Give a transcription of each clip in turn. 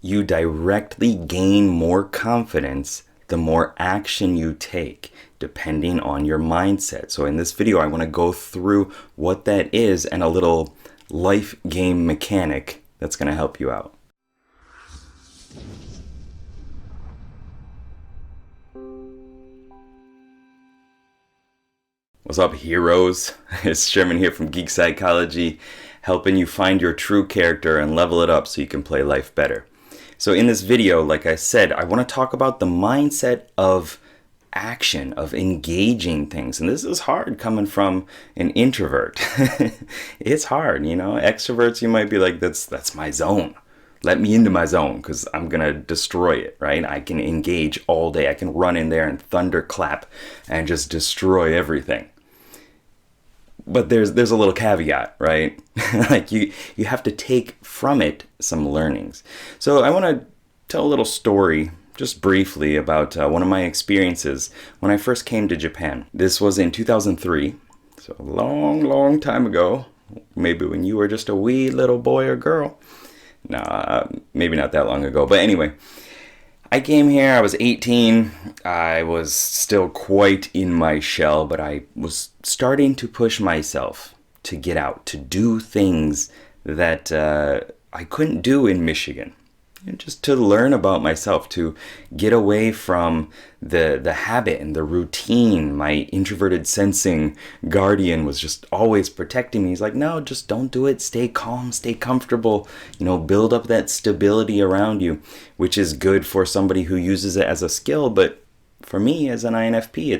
You directly gain more confidence the more action you take, depending on your mindset. So in this video, I want to go through what that is and a little life game mechanic that's going to help you out. What's up, heroes? It's Sherman here from Geek Psychology, helping you find your true character and level it up so you can play life better. So in this video, like I said, I want to talk about the mindset of action, of engaging things. And this is hard coming from an introvert. It's hard, you know. Extroverts, you might be like, that's my zone. Let me into my zone because I'm going to destroy it, right? I can engage all day. I can run in there and thunderclap and just destroy everything. But there's a little caveat, right? Like you have to take from it some learnings. So I want to tell a little story just briefly about one of my experiences when I first came to Japan. This was in 2003, so a long time ago, maybe when you were just a wee little boy or girl. No, maybe not that long ago. But anyway, I came here, I was 18. I was still quite in my shell, but I was starting to push myself to get out, to do things that I couldn't do in Michigan. And just to learn about myself, to get away from the habit and the routine. My introverted sensing guardian was just always protecting me. He's like, no, just don't do it. Stay calm, stay comfortable, build up that stability around you, which is good for somebody who uses it as a skill. But for me as an INFP,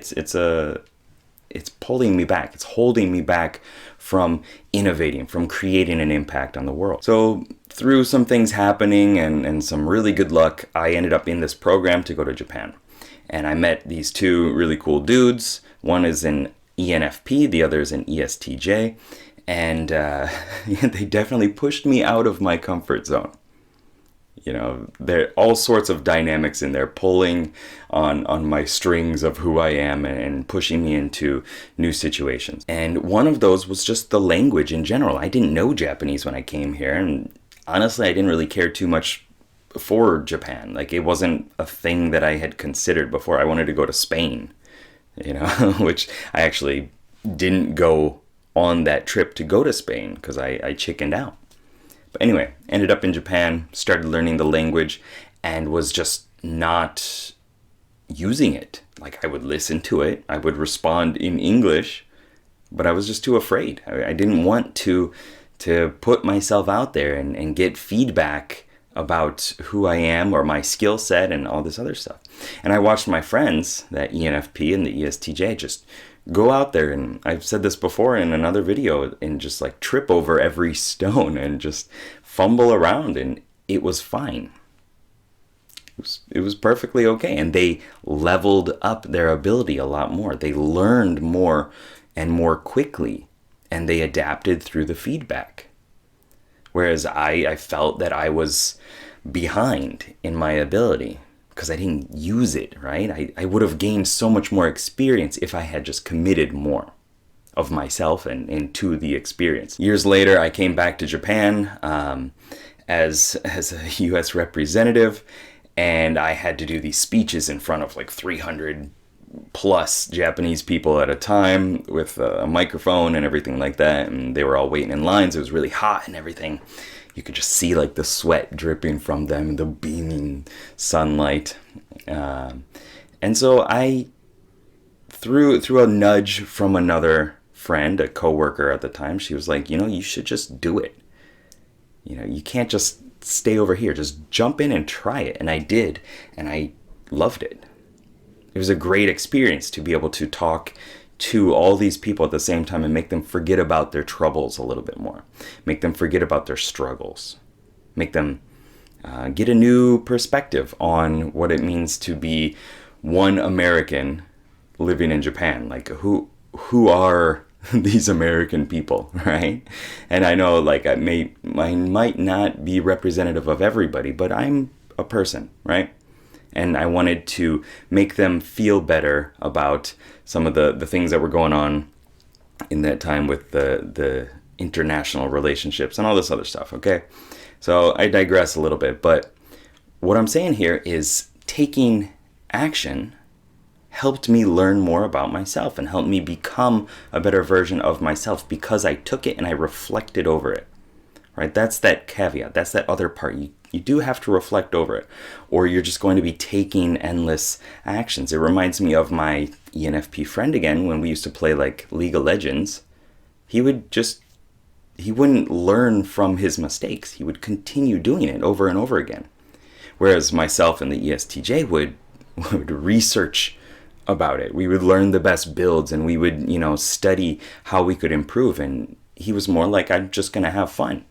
it's pulling me back. It's holding me back from innovating, from creating an impact on the world. So through some things happening and some really good luck, I ended up in this program to go to Japan. And I met these two really cool dudes. One is an ENFP, the other is an ESTJ. And they definitely pushed me out of my comfort zone. There are all sorts of dynamics in there pulling on my strings of who I am and pushing me into new situations. And one of those was just the language in general. I didn't know Japanese when I came here, and honestly, I didn't really care too much for Japan. Like, it wasn't a thing that I had considered before. I wanted to go to Spain, which I actually didn't go on that trip to go to Spain because I chickened out. But anyway, ended up in Japan, started learning the language, and was just not using it. Like, I would listen to it, I would respond in English, but I was just too afraid. I didn't want to put myself out there and get feedback about who I am or my skill set and all this other stuff. And I watched my friends, that ENFP and the ESTJ, just go out there, and I've said this before in another video, and just like trip over every stone and just fumble around, and it was fine. It was perfectly okay, and they leveled up their ability a lot more. They learned more and more quickly, and they adapted through the feedback. Whereas I felt that I was behind in my ability because I didn't use it, right? I would have gained so much more experience if I had just committed more of myself and to the experience. Years later, I came back to Japan as a U.S. representative, and I had to do these speeches in front of like 300 plus Japanese people at a time with a microphone and everything like that, and they were all waiting in lines. It was really hot and everything. You could just see like the sweat dripping from them, the beaming sunlight. And so I, through a nudge from another friend, a coworker at the time, she was like, you should just do it. You can't just stay over here. Just jump in and try it. And I did, and I loved it. It was a great experience to be able to talk to all these people at the same time and make them forget about their troubles a little bit more. Make them forget about their struggles. Make them get a new perspective on what it means to be one American living in Japan. Like, who are these American people, right? And I know, like, I might not be representative of everybody, but I'm a person, right? And I wanted to make them feel better about some of the things that were going on in that time with the international relationships and all this other stuff, okay? So I digress a little bit, but what I'm saying here is taking action helped me learn more about myself and helped me become a better version of myself because I took it and I reflected over it. Right? That's that caveat. That's that other part. You do have to reflect over it, or you're just going to be taking endless actions. It reminds me of my ENFP friend again when we used to play like League of Legends. He wouldn't learn from his mistakes. He would continue doing it over and over again. Whereas myself and the ESTJ would research about it. We would learn the best builds and we would, study how we could improve. And he was more like, I'm just going to have fun.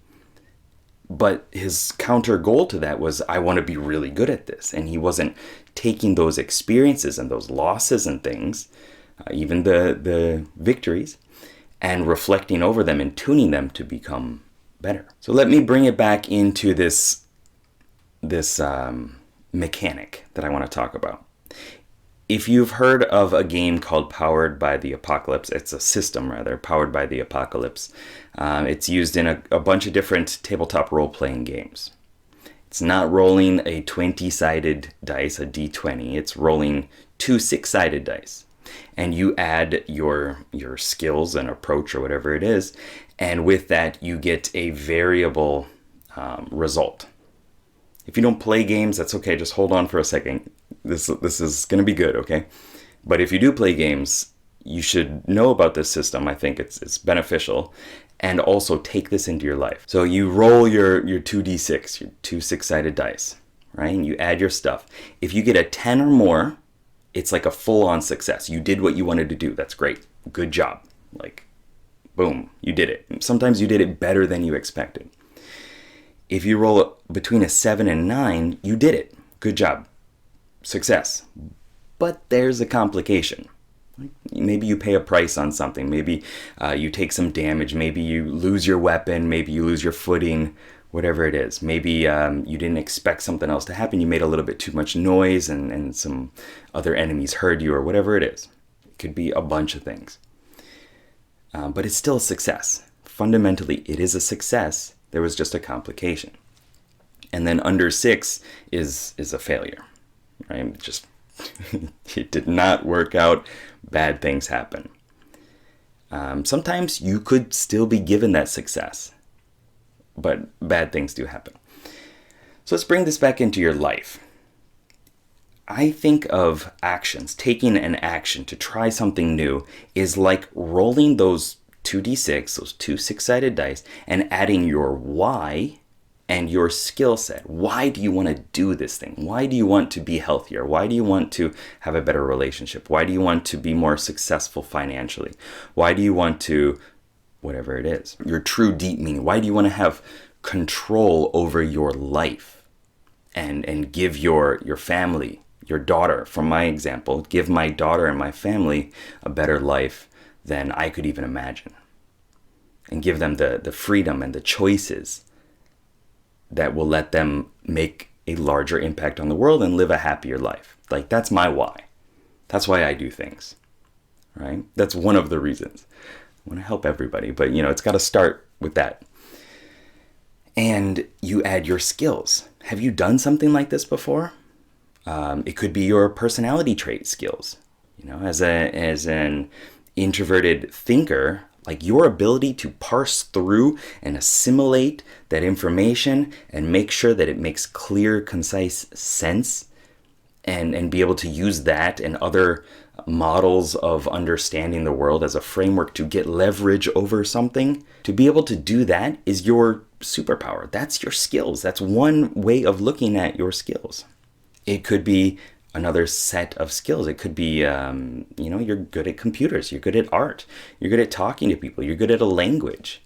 But his counter goal to that was, I want to be really good at this. And he wasn't taking those experiences and those losses and things, even the victories, and reflecting over them and tuning them to become better. So let me bring it back into this mechanic that I want to talk about. If you've heard of a game called Powered by the Apocalypse, it's a system rather, Powered by the Apocalypse. It's used in a bunch of different tabletop role-playing games. It's not rolling a 20-sided dice, a d20. It's rolling 2 6-sided dice. And you add your skills and approach or whatever it is, and with that you get a variable result. If you don't play games, that's okay. Just hold on for a second. This is going to be good, okay? But if you do play games, you should know about this system. I think it's beneficial. And also take this into your life. So you roll your 2d6, your 2 6-sided dice, right? And you add your stuff. If you get a 10 or more, it's like a full-on success. You did what you wanted to do. That's great. Good job. Like, boom, you did it. Sometimes you did it better than you expected. If you roll between a 7 and 9, you did it. Good job. Success. But there's a complication. Maybe you pay a price on something. Maybe you take some damage. Maybe you lose your weapon. Maybe you lose your footing. Whatever it is. Maybe you didn't expect something else to happen. You made a little bit too much noise and some other enemies heard you or whatever it is. It could be a bunch of things. But it's still a success. Fundamentally, it is a success. There was just a complication. And then under 6 is a failure. Right? Just it did not work out. Bad things happen. Sometimes you could still be given that success, but bad things do happen. So let's bring this back into your life. I think of actions, taking an action to try something new is like rolling those 2d6, those 2 6-sided dice, and adding your why and your skill set. Why do you want to do this thing? Why do you want to be healthier? Why do you want to have a better relationship? Why do you want to be more successful financially? Why do you want to, whatever it is, your true deep meaning? Why do you want to have control over your life and give your family, your daughter, from my example, give my daughter and my family a better life than I could even imagine, and give them the freedom and the choices that will let them make a larger impact on the world and live a happier life. Like, that's my why. That's why I do things, right? That's one of the reasons. I want to help everybody, but it's got to start with that. And you add your skills. Have you done something like this before? It could be your personality trait skills. As an introverted thinker, like your ability to parse through and assimilate that information and make sure that it makes clear, concise sense, and be able to use that and other models of understanding the world as a framework to get leverage over something. To be able to do that is your superpower. That's your skills. That's one way of looking at your skills. It could be another set of skills. It could be, you're good at computers, you're good at art, you're good at talking to people, you're good at a language.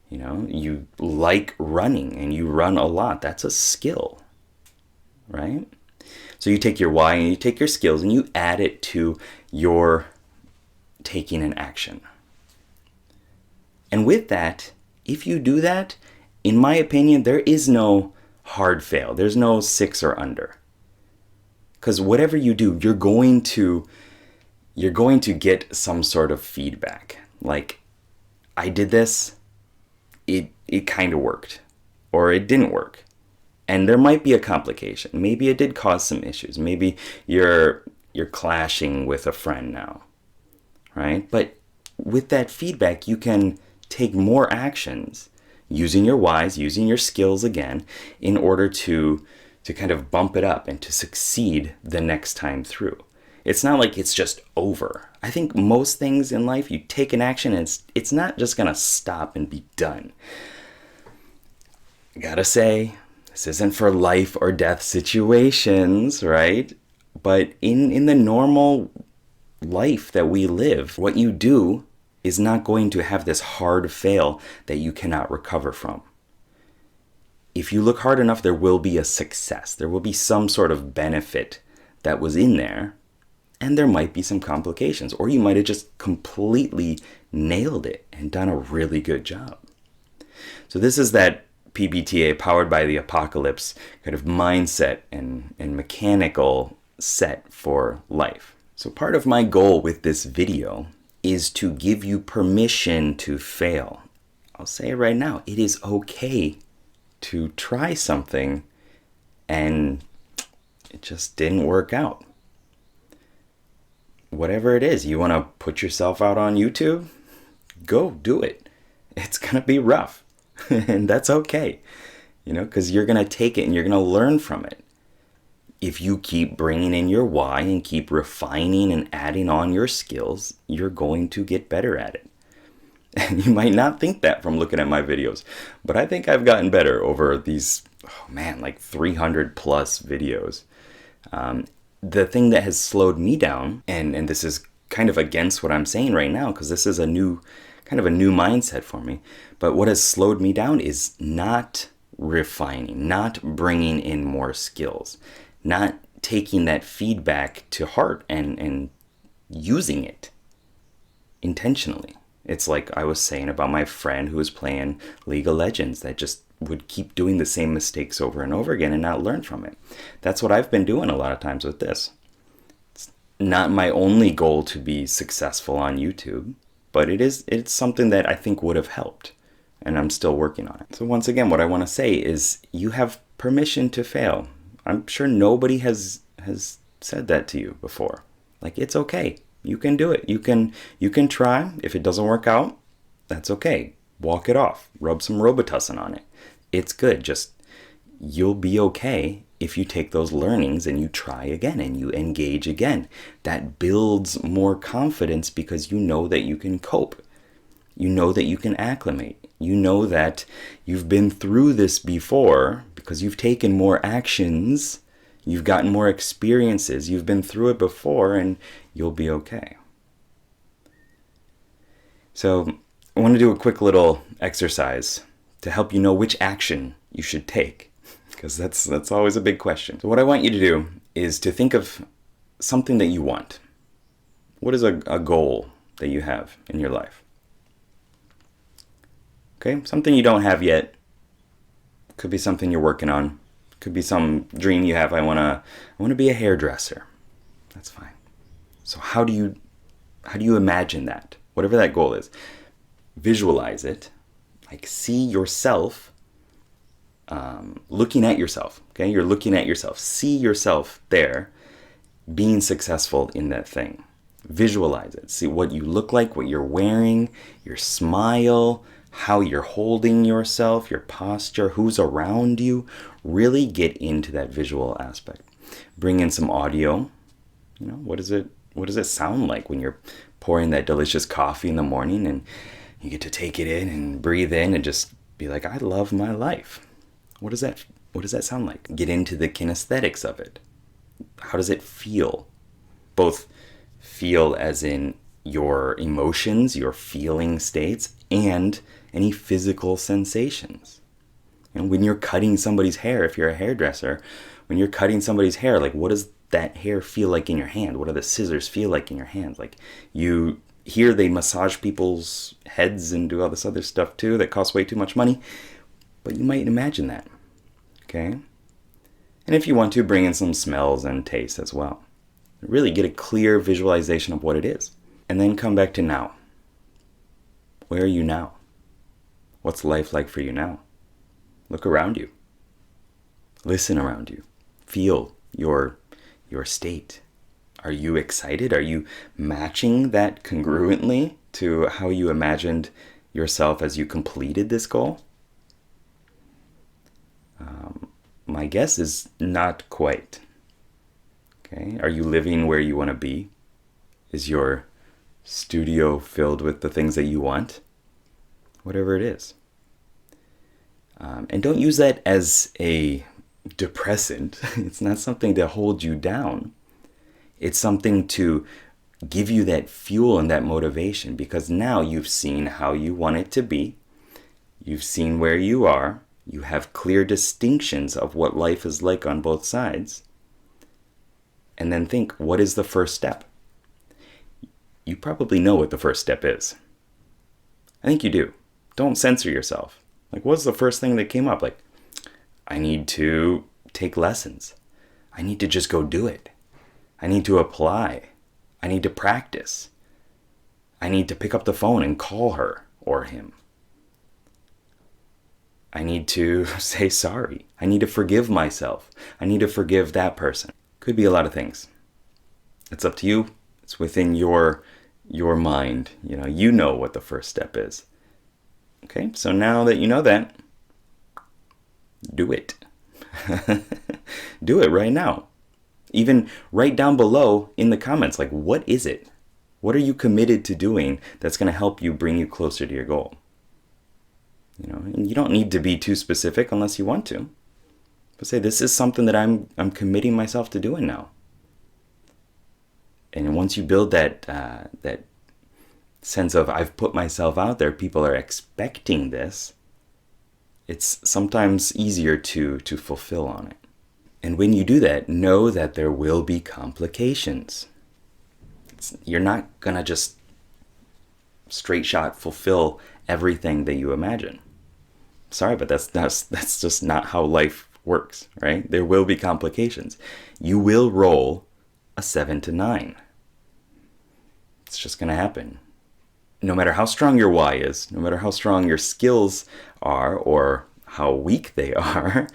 You like running and you run a lot. That's a skill, right? So you take your why and you take your skills and you add it to your taking an action. And with that, if you do that, in my opinion, there is no hard fail. There's no 6 or under. Because whatever you do, you're going to get some sort of feedback. Like, I did this, it kind of worked, or it didn't work. And there might be a complication. Maybe it did cause some issues. Maybe you're clashing with a friend now, right? But with that feedback, you can take more actions using your whys, using your skills again, in order to kind of bump it up and to succeed the next time through. It's not like it's just over. I think most things in life, you take an action and it's not just gonna stop and be done. I gotta say, this isn't for life or death situations, right? But in the normal life that we live, what you do is not going to have this hard fail that you cannot recover from. If you look hard enough, there will be a success. There will be some sort of benefit that was in there, and there might be some complications, or you might have just completely nailed it and done a really good job. So this is that PBTA, powered by the apocalypse, kind of mindset and mechanical set for life. So part of my goal with this video is to give you permission to fail. I'll say it right now, it is okay to try something and it just didn't work out. Whatever it is, you want to put yourself out on YouTube? Go do it. It's going to be rough and that's okay, because you're going to take it and you're going to learn from it. If you keep bringing in your why and keep refining and adding on your skills, you're going to get better at it. And you might not think that from looking at my videos, but I think I've gotten better over these, like 300 plus videos. The thing that has slowed me down, and this is kind of against what I'm saying right now, because this is a new mindset for me, but what has slowed me down is not refining, not bringing in more skills, not taking that feedback to heart and using it intentionally. It's like I was saying about my friend who was playing League of Legends that just would keep doing the same mistakes over and over again and not learn from it. That's what I've been doing a lot of times with this. It's not my only goal to be successful on YouTube, but it's something that I think would have helped, and I'm still working on it. So once again, what I want to say is you have permission to fail. I'm sure nobody has said that to you before. Like, it's okay. You can do it. You can try. If it doesn't work out, that's okay. Walk it off. Rub some Robitussin on it. It's good. Just, you'll be okay if you take those learnings and you try again and you engage again. That builds more confidence because you know that you can cope. You know that you can acclimate. You know that you've been through this before because you've taken more actions. You've gotten more experiences. You've been through it before and you'll be okay. So I want to do a quick little exercise to help you know which action you should take, because that's always a big question. So what I want you to do is to think of something that you want. What is a goal that you have in your life? Okay, something you don't have yet. Could be something you're working on. Could be some dream you have. I want to be a hairdresser. That's fine. So how do you imagine that? Whatever that goal is, visualize it. Like, see yourself looking at yourself. Okay, you're looking at yourself. See yourself there being successful in that thing. Visualize it. See what you look like, what you're wearing, your smile, how you're holding yourself, your posture, who's around you. Really get into that visual aspect. Bring in some audio. What does it sound like when you're pouring that delicious coffee in the morning and you get to take it in and breathe in and just be like, I love my life. What does that sound like? Get into the kinesthetics of it. How does it feel? Both feel as in your emotions, your feeling states, and any physical sensations. And when you're cutting somebody's hair, if you're a hairdresser, when you're cutting somebody's hair, like, what does that hair feel like in your hand? What do the scissors feel like in your hand? Like, you hear they massage people's heads and do all this other stuff too that costs way too much money, but you might imagine that, okay? And if you want to, bring in some smells and tastes as well. Really get a clear visualization of what it is. And then come back to now. Where are you now? What's life like for you now? Look around you. Listen around you. Feel your state. Are you excited? Are you matching that congruently to how you imagined yourself as you completed this goal? My guess is not quite. Okay, are you living where you want to be? Is your studio filled with the things that you want? Whatever it is. And don't use that as a depressant. It's not something to hold you down. It's something to give you that fuel and that motivation, because now you've seen how you want it to be. You've seen where you are. You have clear distinctions of what life is like on both sides. And then think, what is the first step? You probably know what the first step is. I think you do. Don't censor yourself. Like, what's the first thing that came up? Like, I need to take lessons. I need to just go do it. I need to apply. I need to practice. I need to pick up the phone and call her or him. I need to say sorry. I need to forgive myself. I need to forgive that person. Could be a lot of things. It's up to you. It's within your mind. You know what the first step is. Okay, so now that you know that, do it. Do it right now. Even write down below in the comments, like, what is it? What are you committed to doing that's going to help you bring you closer to your goal? And you don't need to be too specific unless you want to. But say, this is something that I'm committing myself to doing now. And once you build that sense of, I've put myself out there, people are expecting this, it's sometimes easier to fulfill on it. And when you do that, know that there will be complications. You're not going to just straight shot fulfill everything that you imagine. Sorry, but that's just not how life works, right? There will be complications. You will roll a 7 to 9. It's just going to happen. No matter how strong your why is, no matter how strong your skills are or how weak they are,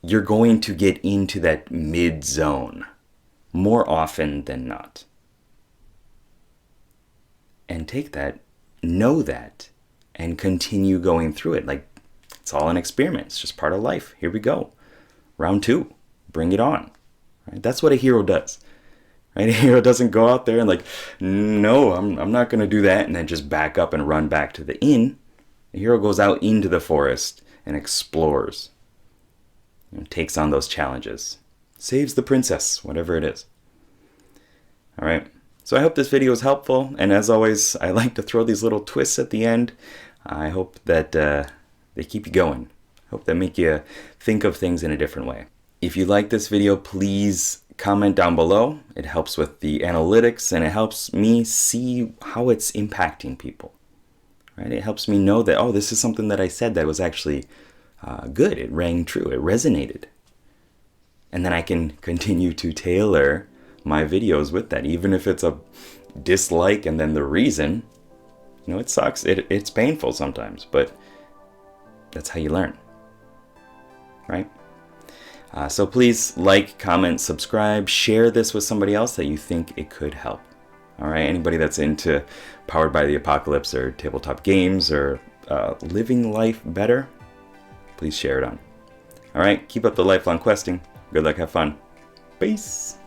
you're going to get into that mid zone more often than not. And take that, know that, and continue going through it. Like, it's all an experiment. It's just part of life. Here we go. Round 2. Bring it on. Right? That's what a hero does. Right? A hero doesn't go out there and like, no, I'm not going to do that, and then just back up and run back to the inn. The hero goes out into the forest and explores. Takes on those challenges. Saves the princess, whatever it is. All right. So I hope this video was helpful. And as always, I like to throw these little twists at the end. I hope that they keep you going. I hope they make you think of things in a different way. If you like this video, please comment down below. It helps with the analytics and it helps me see how it's impacting people. Right? It helps me know that, oh, this is something that I said that was actually good. It rang true. It resonated. And then I can continue to tailor my videos with that, even if it's a dislike and then the reason. It sucks. It's painful sometimes, but that's how you learn. Right? So please like, comment, subscribe, share this with somebody else that you think it could help. All right? Anybody that's into Powered by the Apocalypse or tabletop games or living life better, please share it on. All right? Keep up the lifelong questing. Good luck. Have fun. Peace.